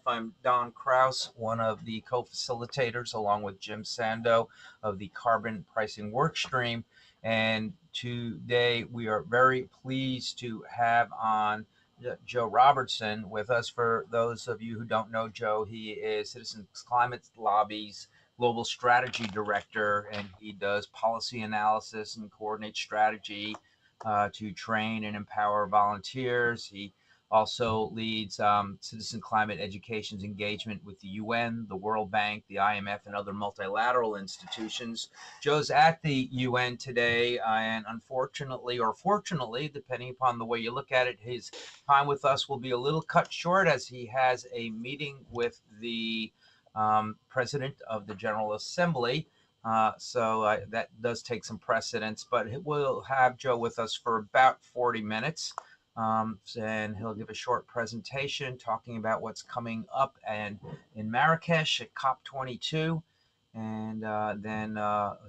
I'm Don Kraus, one of the co-facilitators, along with Jim Sando of the Carbon Pricing Workstream. And today we are very pleased to have on Joe Robertson with us. For those of you who don't know Joe, he is Citizens Climate Lobby's Global Strategy Director, and he does policy analysis and coordinates strategy to train and empower volunteers. He also leads citizen climate education's engagement with the UN, the World Bank, the IMF, and other multilateral institutions. Joe's at the UN today, and unfortunately, or fortunately, depending upon the way you look at it, his time with us will be a little cut short as he has a meeting with the President of the General Assembly. So that does take some precedence, but we'll have Joe with us for about 40 minutes. And he'll give a short presentation talking about what's coming up and in Marrakesh at COP22. And then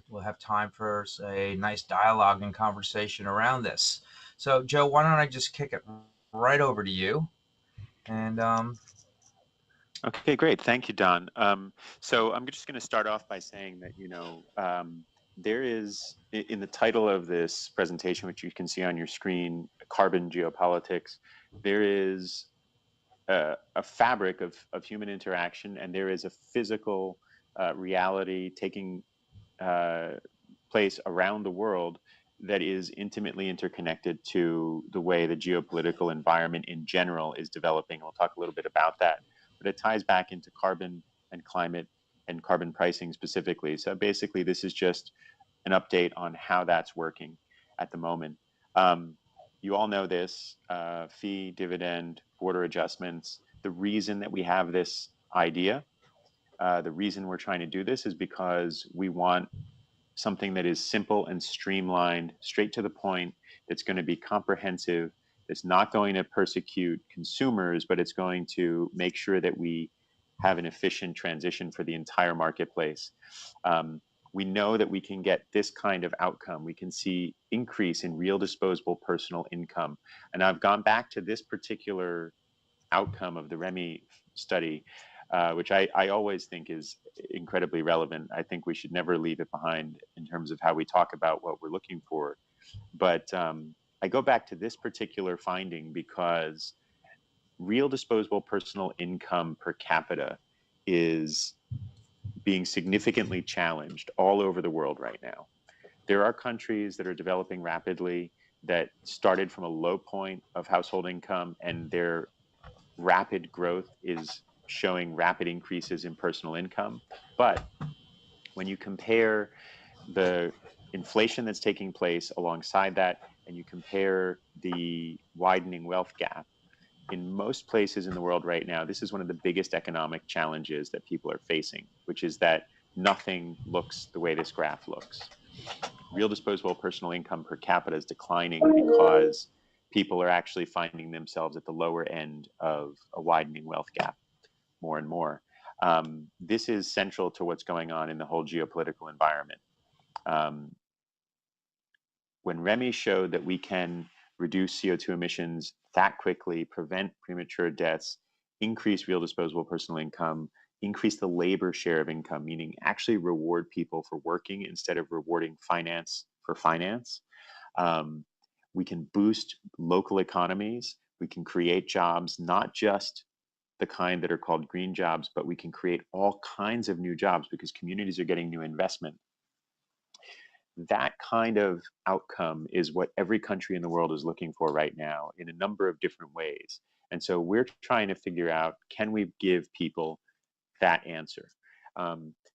we'll have time for a nice dialogue and conversation around this. So, Joe, why don't I just kick it right over to you? And Okay, great. Thank you, Don. So I'm just going to start off by saying that, there is, in the title of this presentation, which you can see on your screen, Carbon Geopolitics, there is a fabric of human interaction, and there is a physical reality taking place around the world that is intimately interconnected to the way the geopolitical environment in general is developing. We'll talk a little bit about that, but it ties back into carbon and climate and carbon pricing specifically. So basically, this is just an update on how that's working at the moment. You all know this, fee, dividend, border adjustments. The reason that we have this idea, the reason we're trying to do this is because we want something that is simple and streamlined, straight to the point, that's going to be comprehensive, that's not going to persecute consumers, but it's going to make sure that we have an efficient transition for the entire marketplace. We know that we can get this kind of outcome. We can see increase in real disposable personal income. And I've gone back to this particular outcome of the REMI study, which I always think is incredibly relevant. I think we should never leave it behind in terms of how we talk about what we're looking for. But I go back to this particular finding because real disposable personal income per capita is being significantly challenged all over the world right now. There are countries that are developing rapidly that started from a low point of household income, and their rapid growth is showing rapid increases in personal income. But when you compare the inflation that's taking place alongside that, and you compare the widening wealth gap, in most places in the world right now, this is one of the biggest economic challenges that people are facing, which is that nothing looks the way this graph looks. Real disposable personal income per capita is declining because people are actually finding themselves at the lower end of a widening wealth gap more and more. This is central to what's going on in the whole geopolitical environment. When REMI showed that we can reduce CO2 emissions that quickly, prevent premature deaths, increase real disposable personal income, increase the labor share of income, meaning actually reward people for working instead of rewarding finance for finance. We can boost local economies. We can create jobs, not just the kind that are called green jobs, but we can create all kinds of new jobs because communities are getting new investment. That kind of outcome is what every country in the world is looking for right now in a number of different ways. And so we're trying to figure out, can we give people that answer?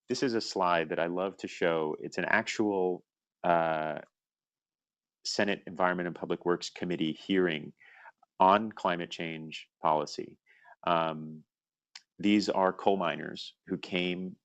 This is a slide that I love to show. It's an actual Senate Environment and Public Works Committee hearing on climate change policy. These are coal miners who came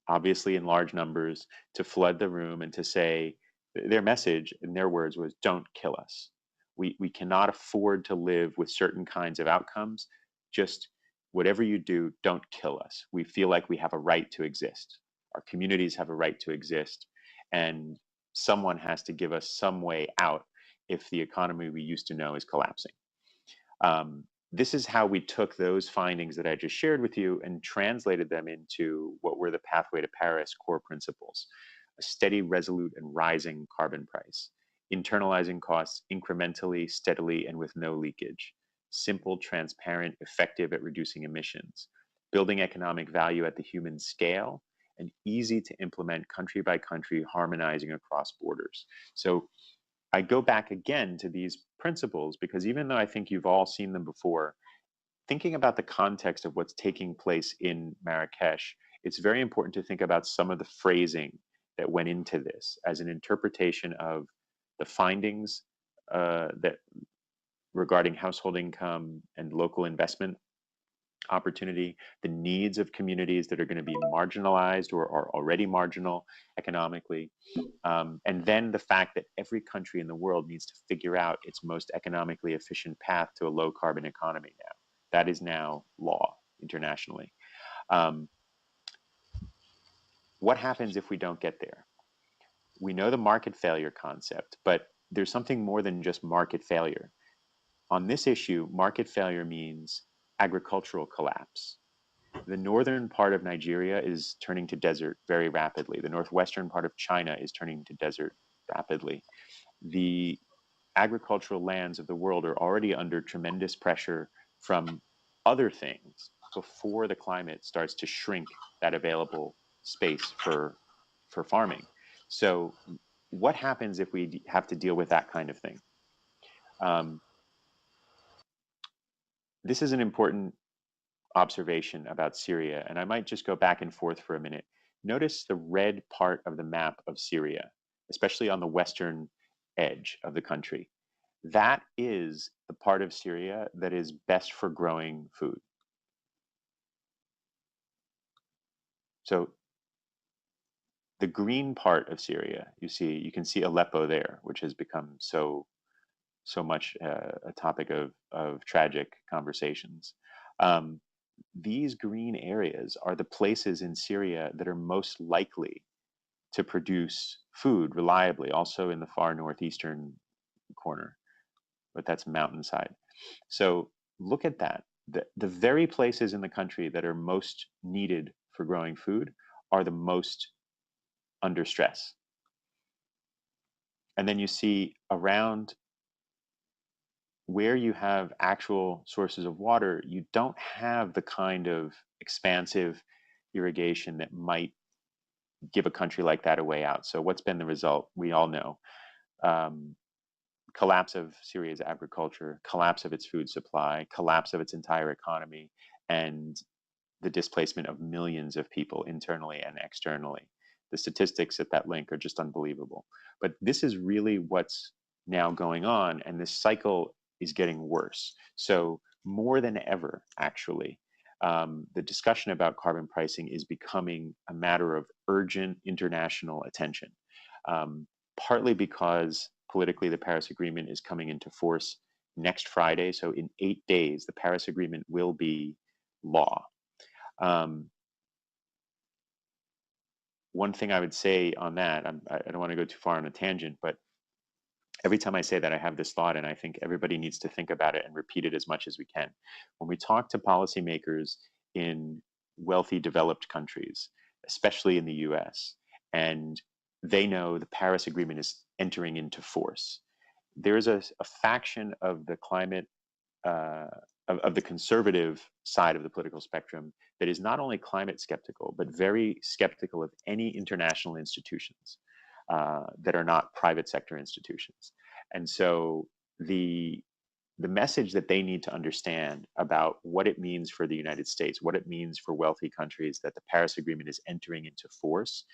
obviously in large numbers, to flood the room and to say, their message in their words was, don't kill us. We cannot afford to live with certain kinds of outcomes. Just whatever you do, don't kill us. We feel like we have a right to exist. Our communities have a right to exist. And someone has to give us some way out if the economy we used to know is collapsing. this is how we took those findings that I just shared with you and translated them into what were the Pathway to Paris core principles: a steady, resolute, and rising carbon price, internalizing costs incrementally, steadily, and with no leakage, simple, transparent, effective at reducing emissions, building economic value at the human scale, and easy to implement country by country, harmonizing across borders. So I go back again to these principles because even though I think you've all seen them before, thinking about the context of what's taking place in Marrakesh, it's very important to think about some of the phrasing that went into this as an interpretation of the findings that regarding household income and local investment opportunity, the needs of communities that are going to be marginalized or are already marginal economically, and then the fact that every country in the world needs to figure out its most economically efficient path to a low carbon economy now. That is now law internationally. Um, what happens if we don't get there? We know the market failure concept, but there's something more than just market failure. On this issue, market failure means agricultural collapse. The northern part of Nigeria is turning to desert very rapidly. The northwestern part of China is turning to desert rapidly. The agricultural lands of the world are already under tremendous pressure from other things before the climate starts to shrink that available space for farming. So what happens if we have to deal with that kind of thing? This is an important observation about Syria, and I might just go back and forth for a minute. Notice the red part of the map of Syria, especially on the western edge of the country. That is the part of Syria that is best for growing food. So the green part of Syria, you can see Aleppo there, which has become so much a topic of tragic conversations. These green areas are the places in Syria that are most likely to produce food reliably, also in the far northeastern corner, but that's mountainside. So look at that. The very places in the country that are most needed for growing food are the most under stress. And then you see around where you have actual sources of water, you don't have the kind of expansive irrigation that might give a country like that a way out. So what's been the result? We all know. Collapse of Syria's agriculture, collapse of its food supply, collapse of its entire economy, and the displacement of millions of people internally and externally. The statistics at that link are just unbelievable. But this is really what's now going on, and this cycle is getting worse. So more than ever, actually, the discussion about carbon pricing is becoming a matter of urgent international attention, partly because politically the Paris Agreement is coming into force next Friday. So in 8 days, the Paris Agreement will be law. One thing I would say on that, I don't want to go too far on a tangent, but every time I say that, I have this thought, and I think everybody needs to think about it and repeat it as much as we can. When we talk to policymakers in wealthy, developed countries, especially in the US, and they know the Paris Agreement is entering into force, there's a faction of the climate, of the conservative side of the political spectrum that is not only climate skeptical, but very skeptical of any international institutions that are not private sector institutions. And so the message that they need to understand about what it means for the United States, what it means for wealthy countries that the Paris Agreement is entering into force,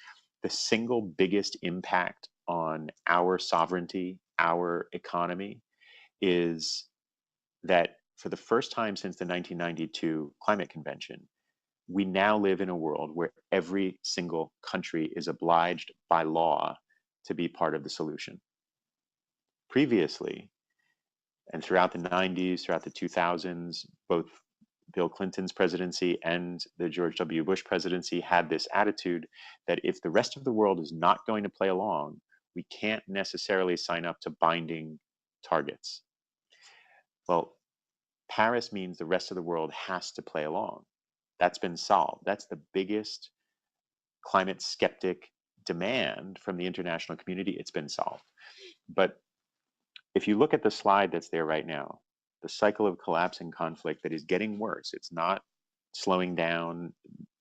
the single biggest impact on our sovereignty, our economy, is that for the first time since the 1992 Climate Convention, we now live in a world where every single country is obliged by law to be part of the solution. Previously, and throughout the 90s, throughout the 2000s, both Bill Clinton's presidency and the George W. Bush presidency had this attitude that if the rest of the world is not going to play along, we can't necessarily sign up to binding targets. Well, Paris means the rest of the world has to play along. That's been solved. That's the biggest climate skeptic demand from the international community. It's been solved. But if you look at the slide that's there right now, the cycle of collapse and conflict that is getting worse, it's not slowing down.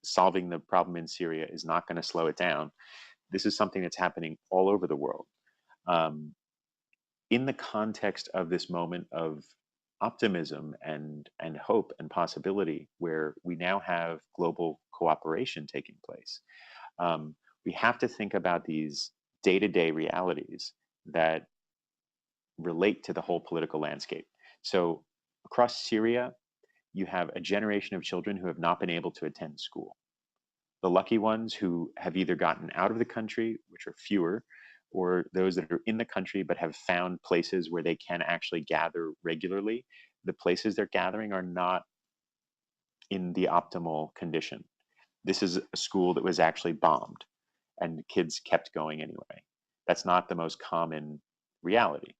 Solving the problem in Syria is not going to slow it down. This is something that's happening all over the world. In the context of this moment of optimism and hope and possibility, where we now have global cooperation taking place, we have to think about these day-to-day realities that relate to the whole political landscape. So across Syria, you have a generation of children who have not been able to attend school. The lucky ones who have either gotten out of the country, which are fewer, or those that are in the country but have found places where they can actually gather regularly. The places they're gathering are not in the optimal condition. This is a school that was actually bombed and kids kept going anyway. That's not the most common reality.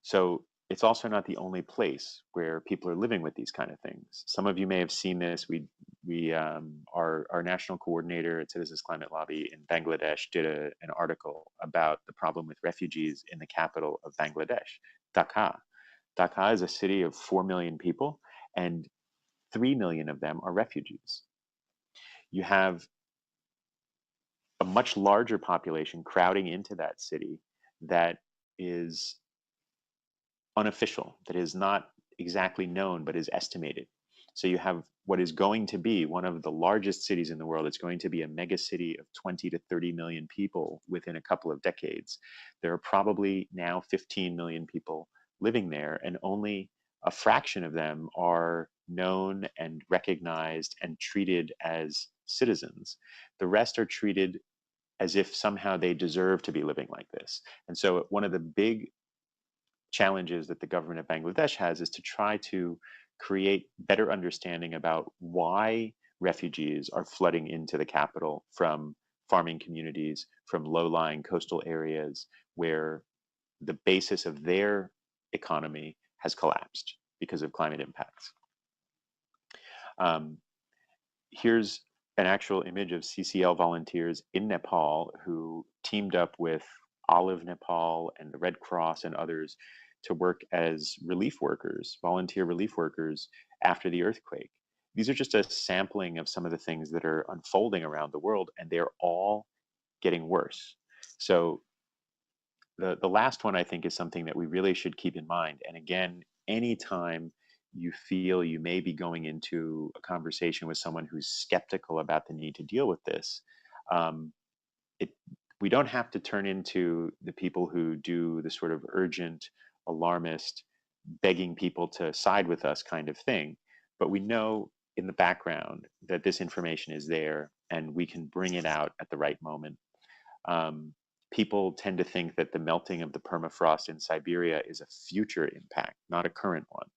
So it's also not the only place where people are living with these kind of things. Some of you may have seen this. Our national coordinator at Citizens Climate Lobby in Bangladesh did an article about the problem with refugees in the capital of Bangladesh, Dhaka. Dhaka is a city of 4 million people, and 3 million of them are refugees. You have a much larger population crowding into that city that is unofficial, that is not exactly known, but is estimated. So you have what is going to be one of the largest cities in the world. It's going to be a mega city of 20 to 30 million people within a couple of decades. There are probably now 15 million people living there, and only a fraction of them are known and recognized and treated as citizens. The rest are treated as if somehow they deserve to be living like this. And so one of the big challenges that the government of Bangladesh has is to try to create better understanding about why refugees are flooding into the capital from farming communities, from low-lying coastal areas where the basis of their economy has collapsed because of climate impacts. Here's an actual image of CCL volunteers in Nepal who teamed up with Olive Nepal and the Red Cross and others to work as relief workers, volunteer relief workers after the earthquake. These are just a sampling of some of the things that are unfolding around the world, and they're all getting worse. So the last one, I think, is something that we really should keep in mind. And again, anytime you feel you may be going into a conversation with someone who's skeptical about the need to deal with this, we don't have to turn into the people who do the sort of urgent, alarmist, begging people to side with us kind of thing. But we know in the background that this information is there and we can bring it out at the right moment. People tend to think that the melting of the permafrost in Siberia is a future impact, not a current one.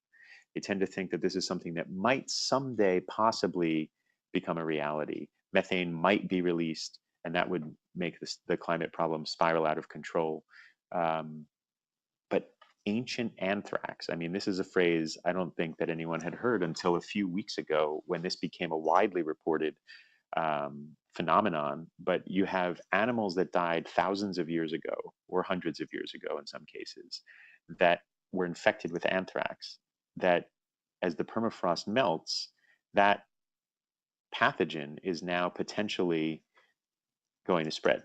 They tend to think that this is something that might someday possibly become a reality. Methane might be released, and that would make the climate problem spiral out of control. But ancient anthrax, I mean, this is a phrase I don't think that anyone had heard until a few weeks ago when this became a widely reported phenomenon. But you have animals that died thousands of years ago, or hundreds of years ago in some cases, that were infected with anthrax, that as the permafrost melts, that pathogen is now potentially going to spread.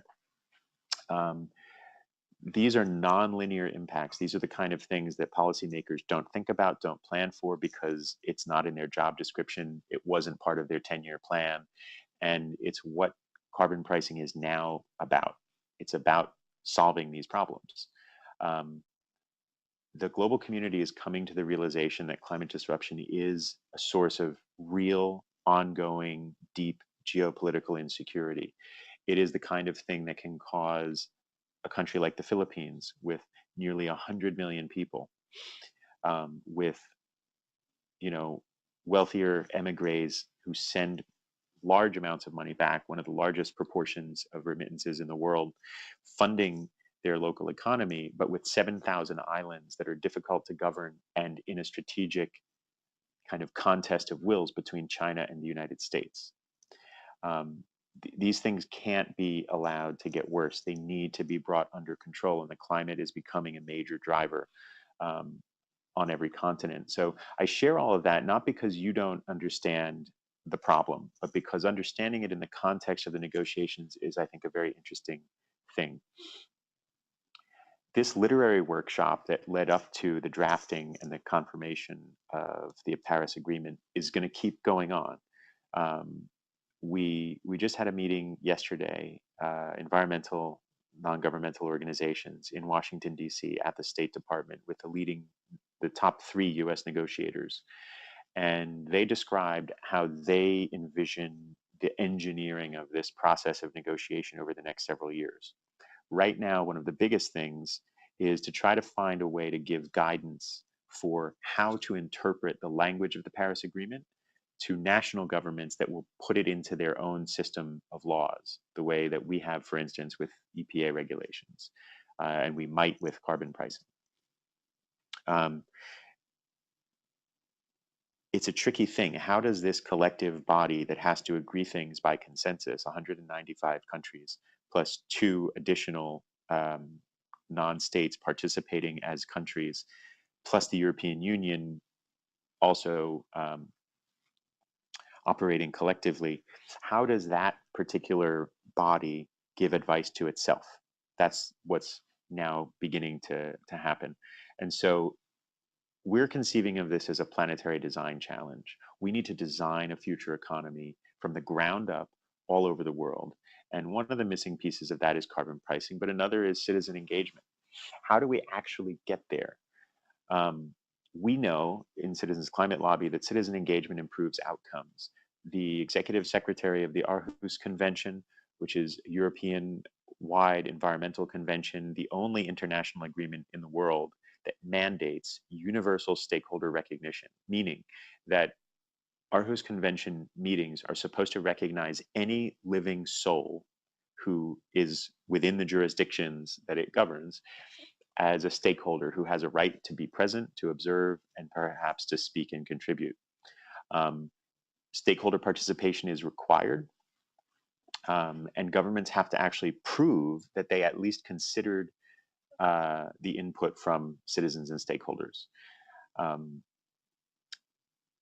These are nonlinear impacts. These are the kind of things that policymakers don't think about, don't plan for, because it's not in their job description. It wasn't part of their 10-year plan. And it's what carbon pricing is now about. It's about solving these problems. The global community is coming to the realization that climate disruption is a source of real, ongoing, deep geopolitical insecurity. It is the kind of thing that can cause a country like the Philippines, with nearly 100 million people, with wealthier emigres who send large amounts of money back, one of the largest proportions of remittances in the world, funding their local economy, but with 7,000 islands that are difficult to govern and in a strategic kind of contest of wills between China and the United States. These things can't be allowed to get worse. They need to be brought under control, and the climate is becoming a major driver on every continent. So I share all of that not because you don't understand the problem, but because understanding it in the context of the negotiations is, I think, a very interesting thing. This literary workshop that led up to the drafting and the confirmation of the Paris Agreement is going to keep going on. We just had a meeting yesterday, environmental non-governmental organizations in Washington, D.C. at the State Department with the top 3 U.S. negotiators. And they described how they envision the engineering of this process of negotiation over the next several years. Right now, one of the biggest things is to try to find a way to give guidance for how to interpret the language of the Paris Agreement to national governments that will put it into their own system of laws, the way that we have, for instance, with EPA regulations, and we might with carbon pricing. It's a tricky thing. How does this collective body that has to agree things by consensus, 195 countries, plus 2 additional non-states participating as countries, plus the European Union also operating collectively, how does that particular body give advice to itself? That's what's now beginning to happen. And so we're conceiving of this as a planetary design challenge. We need to design a future economy from the ground up all over the world. And one of the missing pieces of that is carbon pricing, but another is citizen engagement. How do we actually get there? We know in Citizens Climate Lobby that citizen engagement improves outcomes. The executive secretary of the Aarhus Convention, which is a European-wide environmental convention, the only international agreement in the world that mandates universal stakeholder recognition, meaning that Aarhus Convention meetings are supposed to recognize any living soul who is within the jurisdictions that it governs as a stakeholder who has a right to be present, to observe, and perhaps to speak and contribute. Stakeholder participation is required, and governments have to actually prove that they at least considered the input from citizens and stakeholders.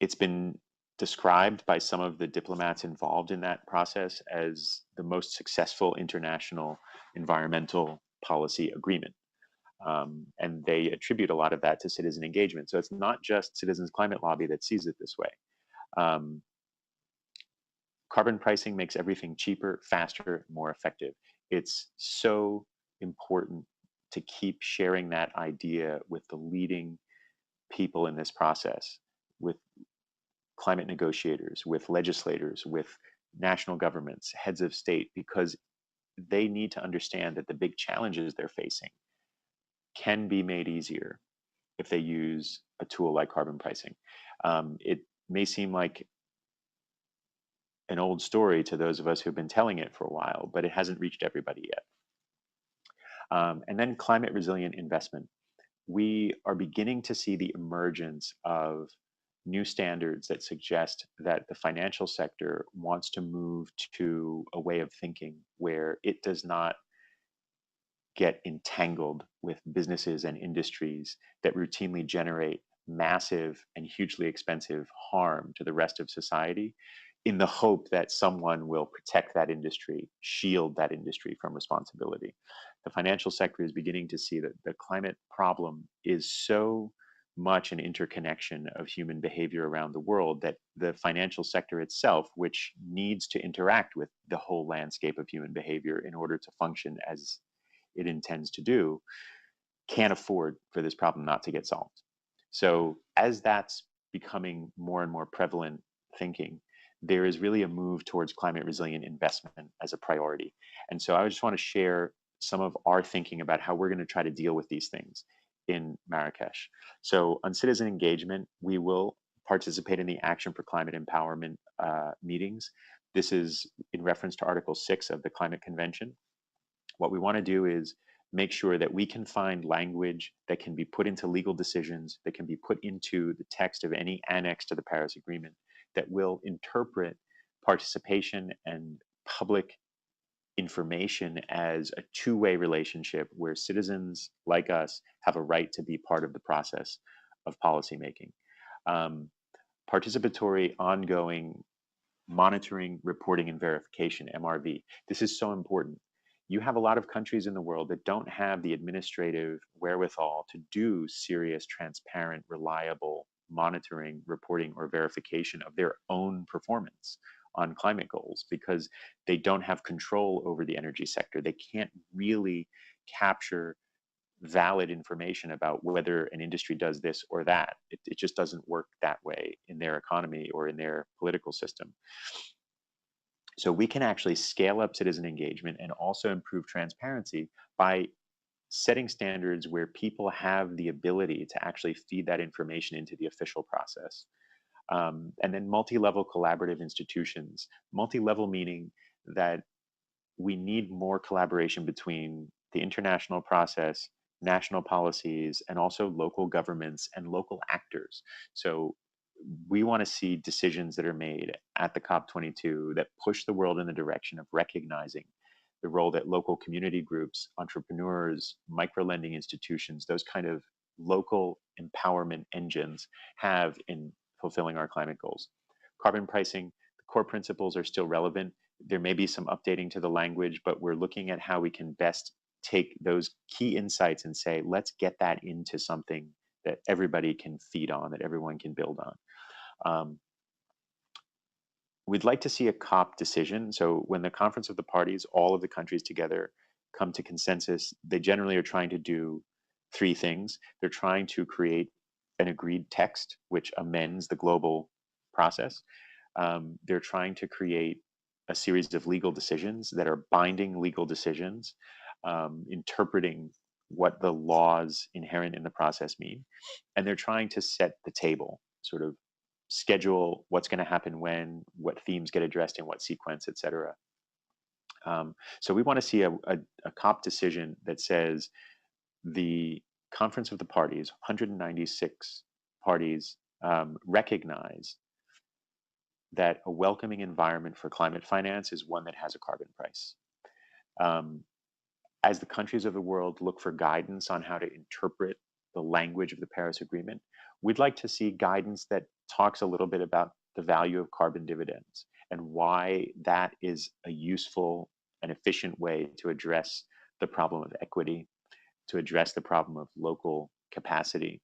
It's been described by some of the diplomats involved in that process as the most successful international environmental policy agreement. And they attribute a lot of that to citizen engagement. So it's not just Citizens Climate Lobby that sees it this way. Carbon pricing makes everything cheaper, faster, more effective. It's so important to keep sharing that idea with the leading people in this process, with climate negotiators, with legislators, with national governments, heads of state, because they need to understand that the big challenges they're facing can be made easier if they use a tool like carbon pricing. It may seem like an old story to those of us who've been telling it for a while, but it hasn't reached everybody yet. And then climate resilient investment. We are beginning to see the emergence of new standards that suggest that the financial sector wants to move to a way of thinking where it does not get entangled with businesses and industries that routinely generate massive and hugely expensive harm to the rest of society in the hope that someone will protect that industry, shield that industry from responsibility. The financial sector is beginning to see that the climate problem is so much an interconnection of human behavior around the world that the financial sector itself, which needs to interact with the whole landscape of human behavior in order to function as it intends to do, can't afford for this problem not to get solved. So as that's becoming more and more prevalent thinking, there is really a move towards climate resilient investment as a priority. And so I just want to share some of our thinking about how we're going to try to deal with these things in Marrakesh. So on citizen engagement, we will participate in the Action for Climate Empowerment meetings. This is in reference to Article 6 of the Climate Convention. What we want to do is make sure that we can find language that can be put into legal decisions, that can be put into the text of any annex to the Paris Agreement, that will interpret participation and public information as a two-way relationship where citizens like us have a right to be part of the process of policymaking. Participatory, ongoing monitoring, reporting, and verification, MRV. This is so important. You have a lot of countries in the world that don't have the administrative wherewithal to do serious, transparent, reliable monitoring, reporting, or verification of their own performance on climate goals because they don't have control over the energy sector. They can't really capture valid information about whether an industry does this or that. It just doesn't work that way in their economy or in their political system. So we can actually scale up citizen engagement and also improve transparency by setting standards where people have the ability to actually feed that information into the official process. And then multi-level collaborative institutions. Multi-level meaning that we need more collaboration between the international process, national policies, and also local governments and local actors. So we want to see decisions that are made at the COP22 that push the world in the direction of recognizing the role that local community groups, entrepreneurs, micro-lending institutions, those kind of local empowerment engines have in fulfilling our climate goals. Carbon pricing, the core principles are still relevant. There may be some updating to the language, but we're looking at how we can best take those key insights and say, let's get that into something that everybody can feed on, that everyone can build on. We'd like to see a COP decision. So when the Conference of the Parties, all of the countries together come to consensus, they generally are trying to do three things. They're trying to create an agreed text, which amends the global process. They're trying to create a series of legal decisions that are binding legal decisions, interpreting what the laws inherent in the process mean. And they're trying to set the table, sort of schedule what's going to happen when, what themes get addressed in what sequence, et cetera. So we want to see a COP decision that says the Conference of the Parties, 196 parties, recognize that a welcoming environment for climate finance is one that has a carbon price. As the countries of the world look for guidance on how to interpret the language of the Paris Agreement, we'd like to see guidance that talks a little bit about the value of carbon dividends and why that is a useful and efficient way to address the problem of equity, to address the problem of local capacity.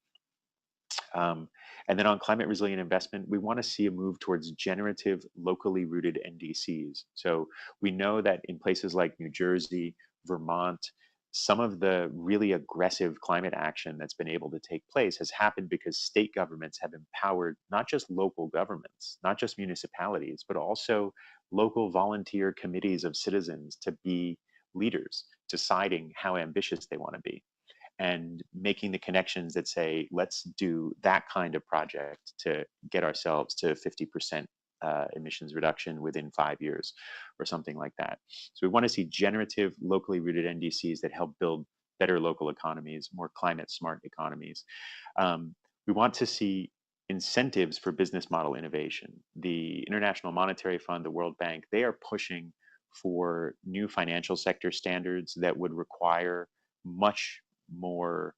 And then on climate resilient investment, we want to see a move towards generative, locally rooted NDCs. So we know that in places like New Jersey, Vermont, some of the really aggressive climate action that's been able to take place has happened because state governments have empowered not just local governments, not just municipalities, but also local volunteer committees of citizens to be leaders, deciding how ambitious they want to be, and making the connections that say, let's do that kind of project to get ourselves to 50% emissions reduction within 5 years or something like that. So we want to see generative, locally rooted NDCs that help build better local economies, more climate smart economies. We want to see incentives for business model innovation. The International Monetary Fund, the World Bank, they are pushing for new financial sector standards that would require much more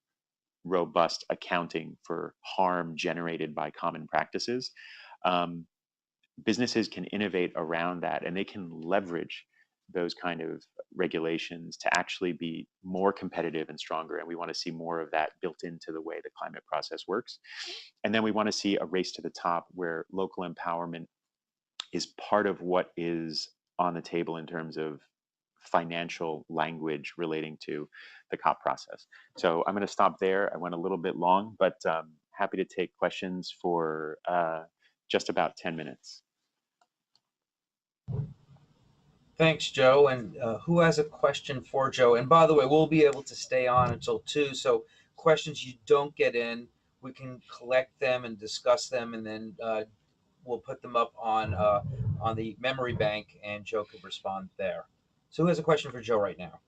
robust accounting for harm generated by common practices. Businesses can innovate around that, and they can leverage those kind of regulations to actually be more competitive and stronger. And we want to see more of that built into the way the climate process works. And then we want to see a race to the top where local empowerment is part of what is on the table in terms of financial language relating to the COP process. So I'm going to stop there. I went a little bit long, but happy to take questions for just about 10 minutes. Thanks, Joe. And who has a question for Joe? And by the way, we'll be able to stay on until 2. So questions you don't get in, we can collect them and discuss them, and then we'll put them up on the memory bank, and Joe could respond there. So who has a question for Joe right now?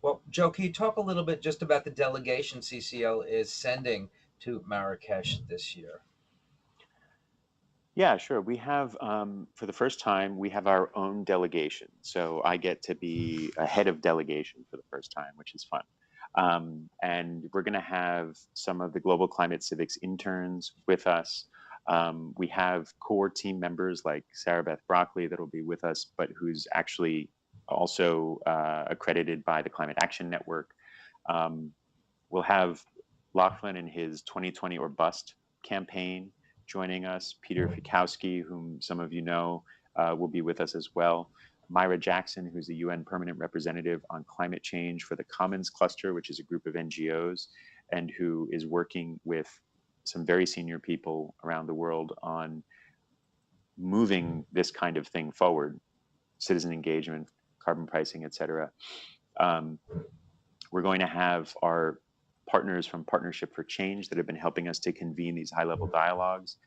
Well, Joe, can you talk a little bit just about the delegation CCL is sending to Marrakesh this year? Yeah, sure. We have, for the first time, we have our own delegation. So I get to be a head of delegation for the first time, which is fun. And we're going to have some of the Global Climate Civics interns with us. We have core team members like Sarah Beth Broccoli that will be with us, but who's actually also accredited by the Climate Action Network. We'll have Lachlan in his 2020 or Bust campaign joining us. Peter Fikowski, whom some of you know, will be with us as well. Myra Jackson, who's the UN Permanent Representative on Climate Change for the Commons Cluster, which is a group of NGOs, and who is working with some very senior people around the world on moving this kind of thing forward, citizen engagement, carbon pricing, et cetera. We're going to have our partners from Partnership for Change that have been helping us to convene these high-level dialogues.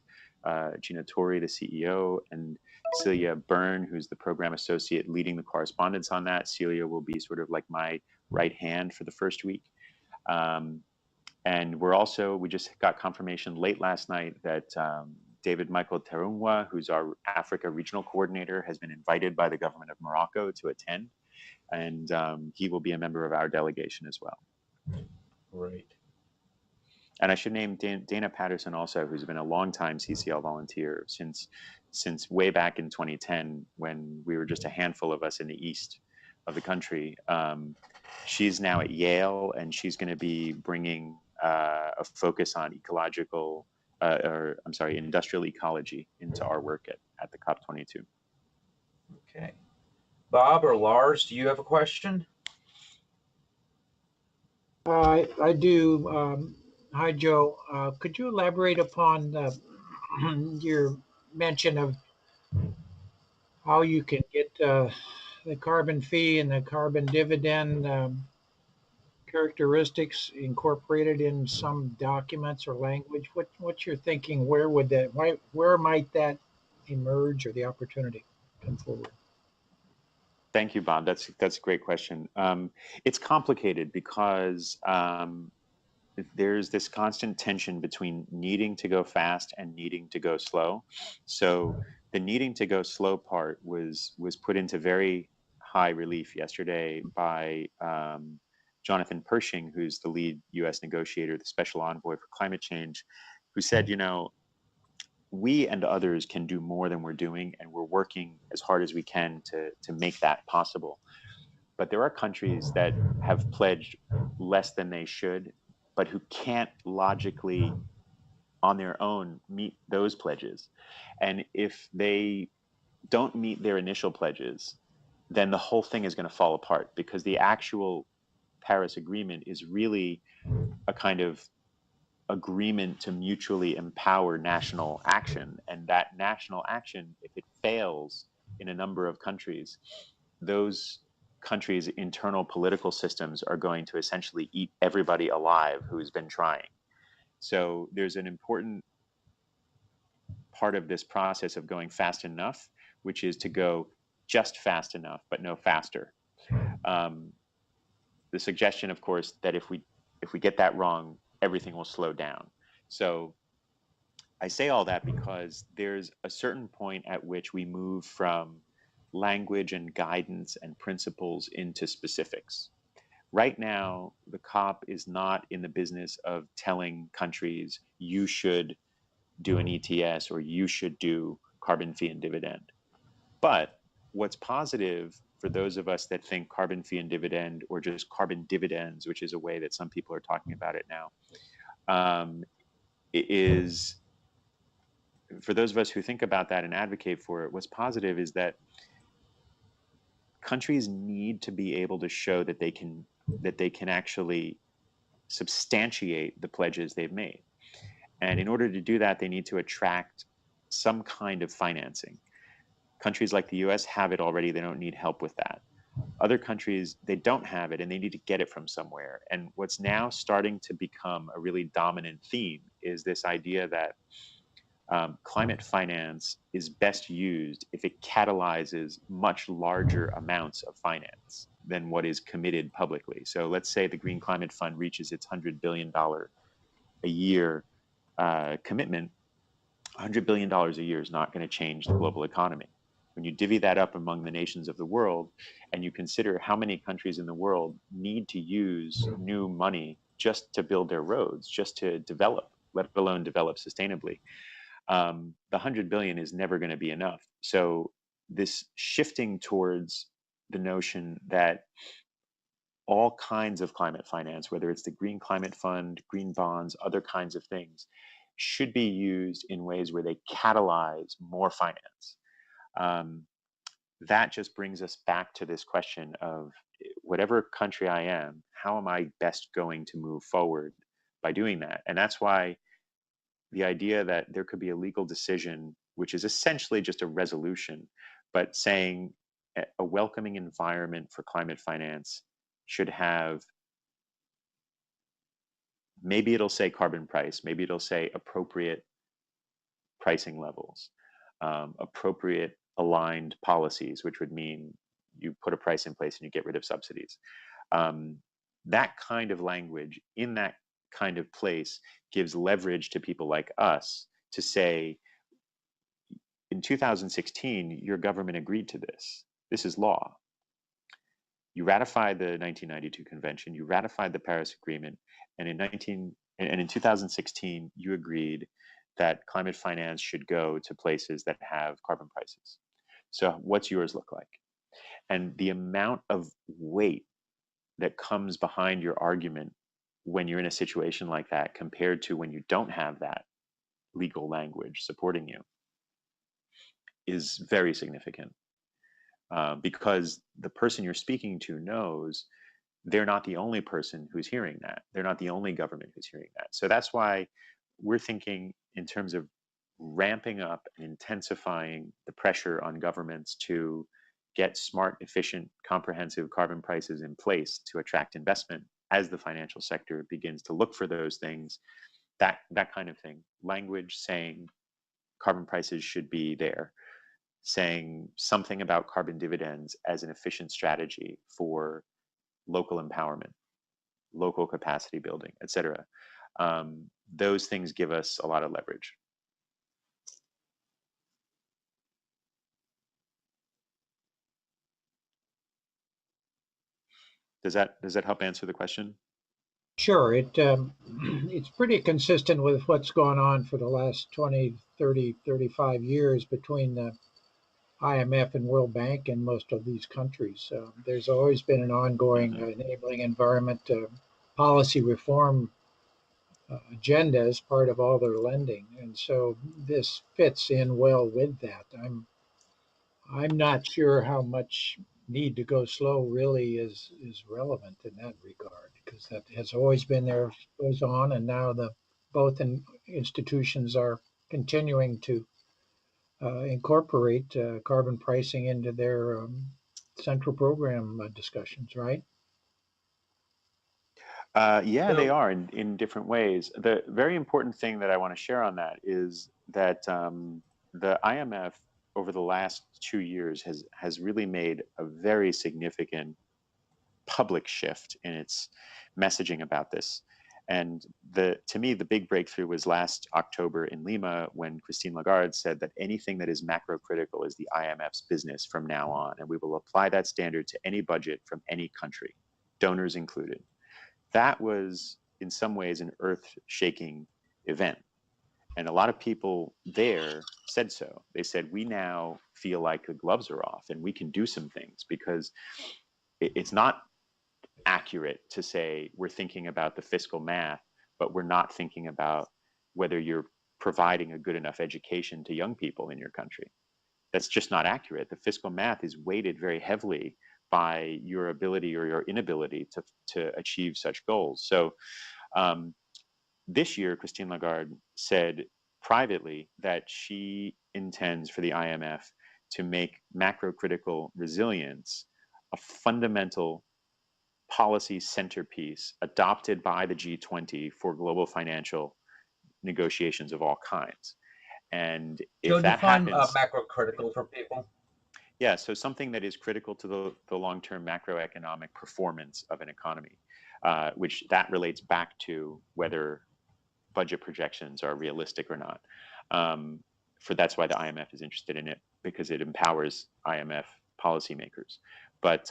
Gina Torrey, the CEO, and Celia Byrne, who's the program associate leading the correspondence on that. Celia will be sort of like my right hand for the first week. And we just got confirmation late last night that David Michael Terunwa, who's our Africa regional coordinator, has been invited by the government of Morocco to attend. And he will be a member of our delegation as well. Great. And I should name Dana Patterson also, who's been a longtime CCL volunteer since way back in 2010, when we were just a handful of us in the east of the country. She's now at Yale, and she's going to be bringing a focus on industrial ecology into our work at the COP22. Okay. Bob or Lars, do you have a question? I do. Hi, Joe. Could you elaborate upon your mention of how you can get the carbon fee and the carbon dividend characteristics incorporated in some documents or language? What's your thinking? Where might that emerge, or the opportunity come forward? Thank you, Bob. That's a great question. It's complicated because there's this constant tension between needing to go fast and needing to go slow. So the needing to go slow part was put into very high relief yesterday by Jonathan Pershing, who's the lead U.S. negotiator, the special envoy for climate change, who said, we and others can do more than we're doing, and we're working as hard as we can to make that possible. But there are countries that have pledged less than they should, but who can't logically on their own meet those pledges. And if they don't meet their initial pledges, then the whole thing is going to fall apart, because the actual Paris Agreement is really a kind of agreement to mutually empower national action. And that national action, if it fails in a number of countries, those countries' internal political systems are going to essentially eat everybody alive who's been trying. So there's an important part of this process of going fast enough, which is to go just fast enough, but no faster. The suggestion, of course, that if we get that wrong, everything will slow down. So I say all that because there's a certain point at which we move from language and guidance and principles into specifics. Right now, the COP is not in the business of telling countries, you should do an ETS or you should do carbon fee and dividend. But what's positive for those of us that think carbon fee and dividend, or just carbon dividends, which is a way that some people are talking about it now, is for those of us who think about that and advocate for it, what's positive is that countries need to be able to show that they can actually substantiate the pledges they've made. And in order to do that, they need to attract some kind of financing. Countries like the US have it already. They don't need help with that. Other countries, they don't have it, and they need to get it from somewhere. And what's now starting to become a really dominant theme is this idea that climate finance is best used if it catalyzes much larger amounts of finance than what is committed publicly. So let's say the Green Climate Fund reaches its $100 billion a year commitment. $100 billion a year is not going to change the global economy. When you divvy that up among the nations of the world and you consider how many countries in the world need to use new money just to build their roads, just to develop, let alone develop sustainably, the 100 billion is never going to be enough. So this shifting towards the notion that all kinds of climate finance, whether it's the Green Climate Fund, green bonds, other kinds of things, should be used in ways where they catalyze more finance. That just brings us back to this question of whatever country I am, how am I best going to move forward by doing that? And that's why the idea that there could be a legal decision, which is essentially just a resolution, but saying a welcoming environment for climate finance should have, maybe it'll say carbon price, maybe it'll say appropriate pricing levels, appropriate aligned policies, which would mean you put a price in place and you get rid of subsidies. That kind of language in that kind of place gives leverage to people like us to say, in 2016, your government agreed to this. This is law. You ratified the 1992 convention, you ratified the Paris Agreement, and in 2016, you agreed that climate finance should go to places that have carbon prices. So what's yours look like? And the amount of weight that comes behind your argument when you're in a situation like that compared to when you don't have that legal language supporting you is very significant. Because the person you're speaking to knows they're not the only person who's hearing that. They're not the only government who's hearing that. So that's why we're thinking in terms of ramping up and intensifying the pressure on governments to get smart, efficient, comprehensive carbon prices in place to attract investment as the financial sector begins to look for those things, that kind of thing. Language saying carbon prices should be there, saying something about carbon dividends as an efficient strategy for local empowerment, local capacity building, et cetera. Those things give us a lot of leverage. Does that help answer the question? Sure. It's pretty consistent with what's gone on for the last 20, 30, 35 years between the IMF and World Bank in most of these countries. There's always been an ongoing enabling environment policy reform agenda as part of all their lending, and so this fits in well with that. I'm not sure how much need to go slow really is relevant in that regard, because that has always been there, goes on, and now both institutions are continuing to incorporate carbon pricing into their central program discussions, right? Yeah, So, they are in different ways. The very important thing that I want to share on that is that the IMF over the last 2 years has really made a very significant public shift in its messaging about this. And to me, the big breakthrough was last October in Lima when Christine Lagarde said that anything that is macrocritical is the IMF's business from now on, and we will apply that standard to any budget from any country, donors included. That was, in some ways, an earth-shaking event. And a lot of people there said so. They said, we now feel like the gloves are off and we can do some things, because it's not accurate to say we're thinking about the fiscal math, but we're not thinking about whether you're providing a good enough education to young people in your country. That's just not accurate. The fiscal math is weighted very heavily by your ability or your inability to achieve such goals. So this year, Christine Lagarde said privately that she intends for the IMF to make macrocritical resilience a fundamental policy centerpiece adopted by the G20 for global financial negotiations of all kinds. And Joe, if that define happens, macrocritical for people. yeah, so something that is critical to the long-term macroeconomic performance of an economy, which that relates back to whether budget projections are realistic or not. That's why the IMF is interested in it, because it empowers IMF policymakers. But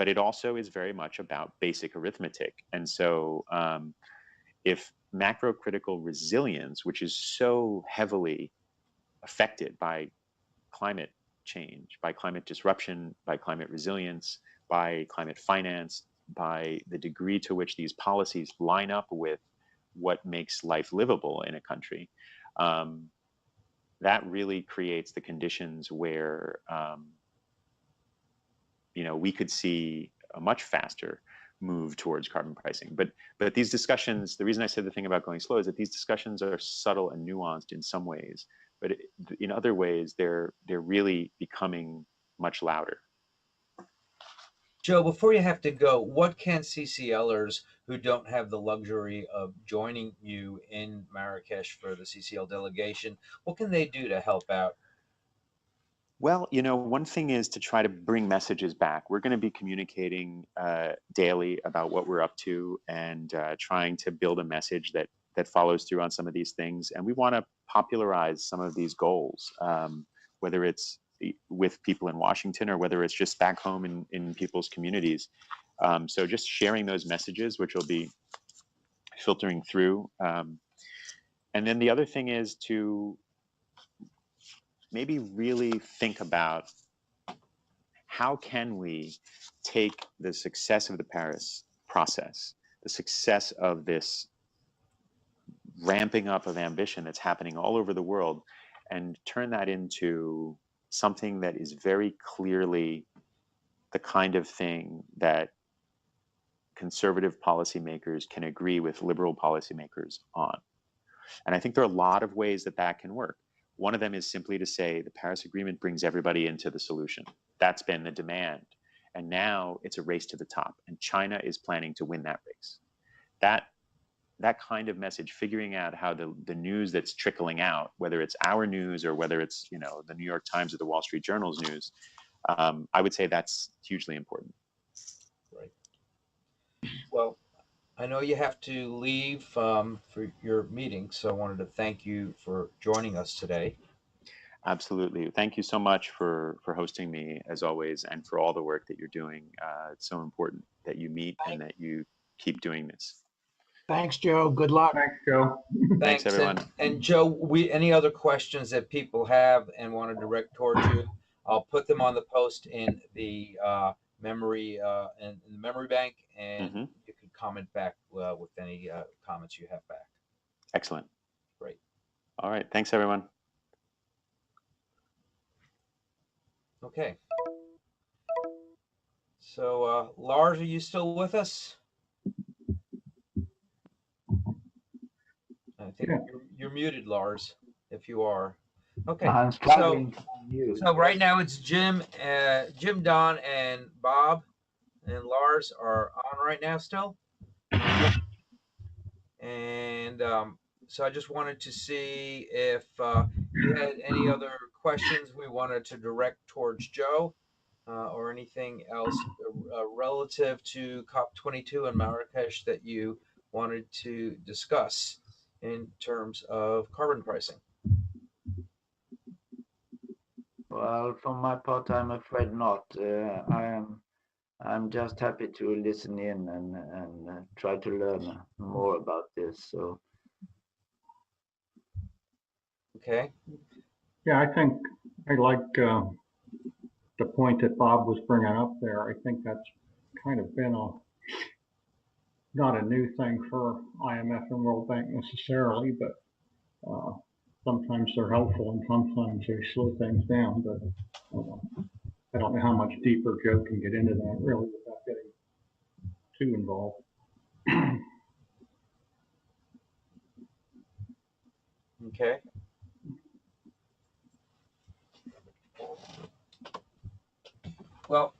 it also is very much about basic arithmetic. And so if macrocritical resilience, which is so heavily affected by climate change, by climate disruption, by climate resilience, by climate finance, by the degree to which these policies line up with what makes life livable in a country, that really creates the conditions where we could see a much faster move towards carbon pricing. But these discussions, the reason I said the thing about going slow is that these discussions are subtle and nuanced in some ways, but in other ways they're really becoming much louder. Joe, before you have to go, what can CCLers who don't have the luxury of joining you in Marrakesh for the CCL delegation, what can they do to help out? Well, one thing is to try to bring messages back. We're going to be communicating daily about what we're up to and trying to build a message that follows through on some of these things. And we want to popularize some of these goals, whether it's with people in Washington or whether it's just back home in people's communities. So just sharing those messages, which will be filtering through. And then the other thing is to maybe really think about how can we take the success of the Paris process, the success of this ramping up of ambition that's happening all over the world, and turn that into something that is very clearly the kind of thing that conservative policymakers can agree with liberal policymakers on. And I think there are a lot of ways that can work. One of them is simply to say the Paris Agreement brings everybody into the solution. That's been the demand. And now it's a race to the top. And China is planning to win that race. That kind of message, figuring out how the news that's trickling out, whether it's our news or whether it's the New York Times or the Wall Street Journal's news, I would say that's hugely important. Right. Well, I know you have to leave for your meeting, so I wanted to thank you for joining us today. Absolutely. Thank you so much for hosting me, as always, and for all the work that you're doing. It's so important that you meet and that you keep doing this. Thanks, Joe. Good luck. Thanks, Joe. Thanks, everyone. And Joe, any other questions that people have and want to direct towards you, I'll put them on the post in the memory in the memory bank, and you can comment back with any comments you have back. Excellent. Great. All right. Thanks, everyone. Okay. So, Lars, are you still with us? I think you're muted, Lars, if you are. Okay. I'm struggling to unmute. So right now it's Jim, Don, and Bob, and Lars are on right now still. And so I just wanted to see if you had any other questions we wanted to direct towards Joe, or anything else relative to COP22 in Marrakesh that you wanted to discuss in terms of carbon pricing. Well, from my part, I'm afraid not. I'm just happy to listen in and try to learn more about this. So. Okay. Yeah, I think I like the point that Bob was bringing up there. I think that's kind of been not a new thing for IMF and World Bank necessarily, but sometimes they're helpful and sometimes they slow things down. But I don't know how much deeper Joe can get into that really without getting too involved. Okay. Well,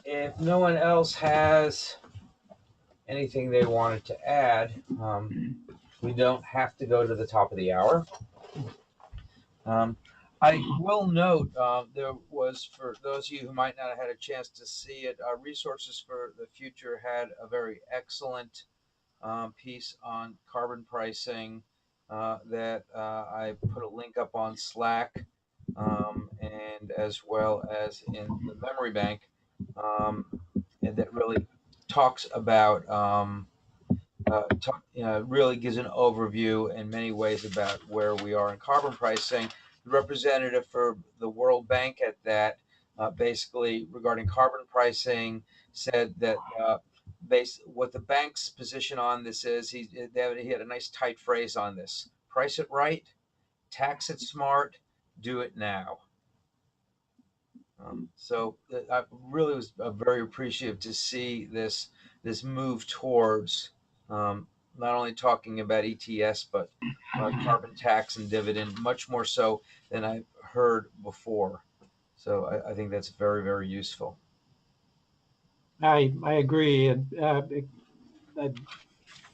if no one else has anything they wanted to add, we don't have to go to the top of the hour. I will note there was, for those of you who might not have had a chance to see it, Resources for the Future had a very excellent piece on carbon pricing that I put a link up on Slack, and as well as in the memory bank, and that really talks about really gives an overview in many ways about where we are in carbon pricing. The representative for the World Bank at that, basically regarding carbon pricing, said that what the bank's position on this is, he had a nice tight phrase on this: price it right, tax it smart, do it now. So I really was very appreciative to see this move towards not only talking about ETS, but carbon tax and dividend, much more so than I've heard before. So I think that's very, very useful. I agree, and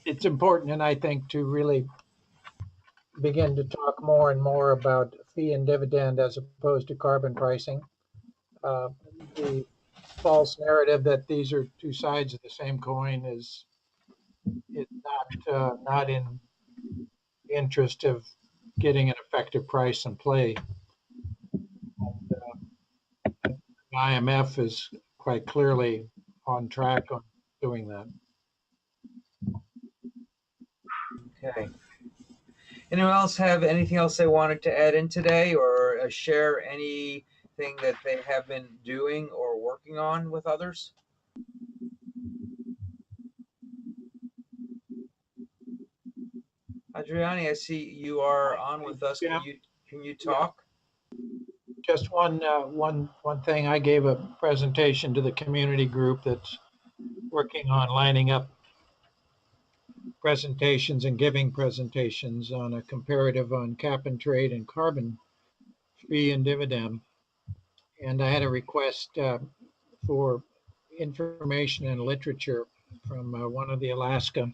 it's important, and I think, to really begin to talk more and more about fee and dividend as opposed to carbon pricing. The false narrative that these are two sides of the same coin is not in the interest of getting an effective price and play. IMF is quite clearly on track on doing that. Okay. Anyone else have anything else they wanted to add in today, or share anything that they have been doing or working on with others? Adriani, I see you are on with us. Yeah. Can you talk? Just one thing. I gave a presentation to the community group that's working on lining up presentations and giving presentations on a comparative on cap and trade and carbon fee and dividend. And I had a request for information and literature from one of the Alaska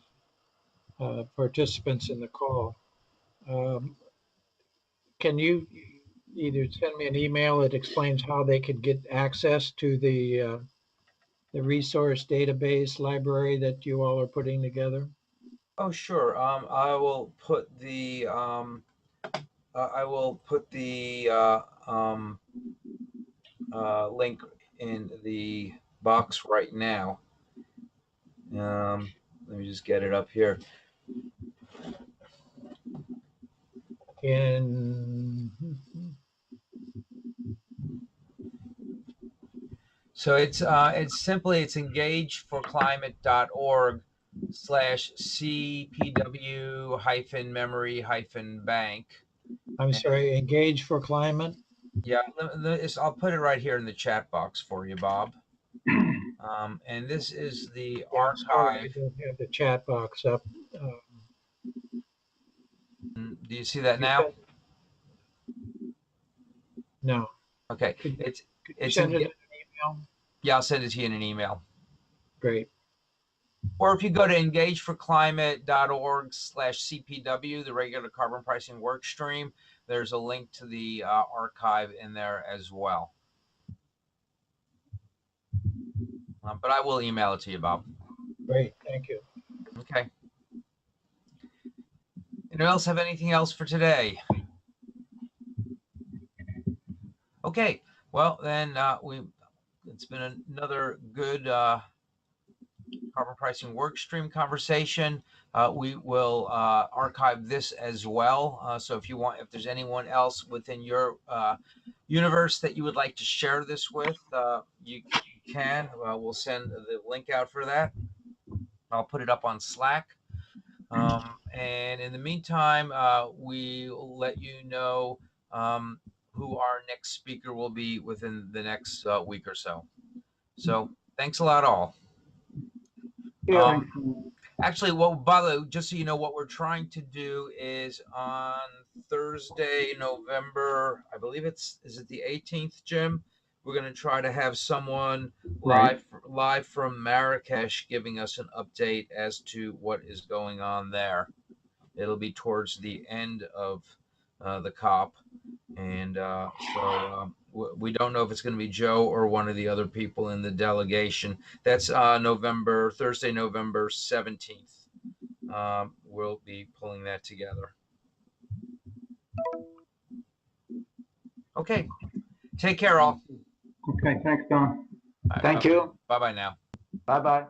participants in the call. Can you either send me an email that explains how they could get access to the resource database library that you all are putting together? Oh, sure. I will put the link in the box right now. Let me just get it up here. So it's engageforclimate.org/CPW-memory-bank. I'm sorry, Engage for Climate? Yeah, I'll put it right here in the chat box for you, Bob. And this is the I'm sorry, I archive. don't have the chat box up. Do you see that now? No. Okay. Could you It's send it in an email? Yeah, I'll send it to you in an email. Great. Or if you go to engageforclimate.org/CPW, the regular carbon pricing workstream, there's a link to the archive in there as well. But I will email it to you, Bob. Great, thank you. Okay. Anyone else have anything else for today? Okay. Well, then it's been another good carbon pricing workstream conversation. We will archive this as well. So if there's anyone else within your universe that you would like to share this with, you can. We'll send the link out for that. I'll put it up on Slack. And in the meantime, we'll let you know who our next speaker will be within the next week or so. So thanks a lot, all. Yeah. Actually, well, by the way, just so you know, what we're trying to do is on Thursday, November, I believe is it the 18th, Jim? We're going to try to have someone live from Marrakesh giving us an update as to what is going on there. It'll be towards the end of the COP. And we don't know if it's going to be Joe or one of the other people in the delegation. That's Thursday, November 17th. We'll be pulling that together. Okay. Take care, all. Okay, thanks, Don. Thank you. Bye-bye now. Bye-bye.